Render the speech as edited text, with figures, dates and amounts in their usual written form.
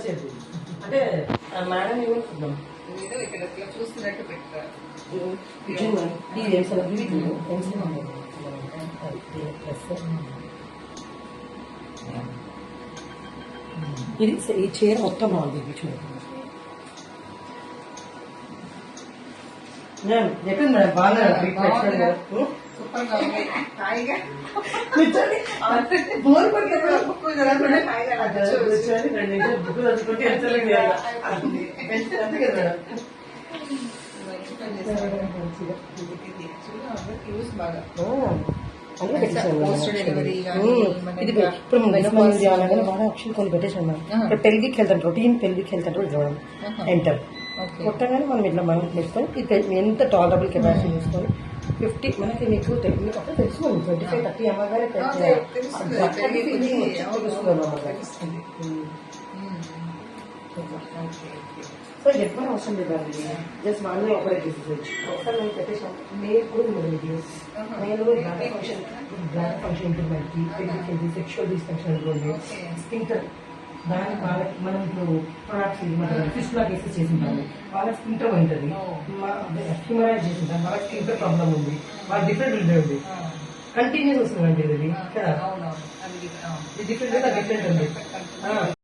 చెప్పి అంటే మేడం ఏమనుకుందాం ఏదో ఇక్కడ చూస్తున్నట్టు పెట్టారు. ఇది ఈ చీర మొత్తం బాగుంది చూడండి. ఎక్కడ మేడం బాగా సూపర్ గా ఉంది. హాయిగా కూర్చోండి బోర్ పట్టుకుంటే బుక్ చదవకుండా హాయిగా కూర్చోండి 2 నిమిషాలు బుక్ చదువుకుంటే ఎంత అంతే కదా మేడం. యూస్ బాగా పోస్ట్ డెలివరీ ఇది ఇప్పుడు బాగా ఆప్షన్ కొన్ని పెట్టేసాం మేడం. ఇప్పుడు పెళ్లికి వెళ్తాం రొటీన్ పెళ్లికి వెళ్తాం చూడండి ఎంటర్ కొట్టగానే మనం ఇట్లా మనం తీసుకొని ఇది ఎంత టాలరబుల్ కెపాసిటీ తీసుకొని 50 మనకి మీకు అప్పుడు తెలుసుకోండి 25-30 అమ్మగానే సో చెప్పని అవసరం లేదండి. జస్ట్ వాళ్ళే ఆపరేట్ చేసేసి ఒకసారి మేము పెట్టేసాం. నేను కూడా నేను బ్లాక్ ఫంక్షన్ ఇంప్రూవ్మెంట్కి పెళ్లికి సెక్షువల్ డిస్ఫంక్షన్ స్పింటర్ దానికి వాళ్ళకి మనం ఇప్పుడు ప్రొడక్ట్స్ ఫిష్లా కేసెస్ చేసింటాము. వాళ్ళకి స్పింటర్ ఉంటుంది, హ్యూమరైజ్ చేసింటాం. వాళ్ళకి స్పింటర్ ప్రాబ్లం ఉంది, వాళ్ళకి డిఫరెంట్ ఉంటుంది. కంటిన్యూస్ వస్తుందండి ఇది కదా, డిఫరెంట్ ఉంది.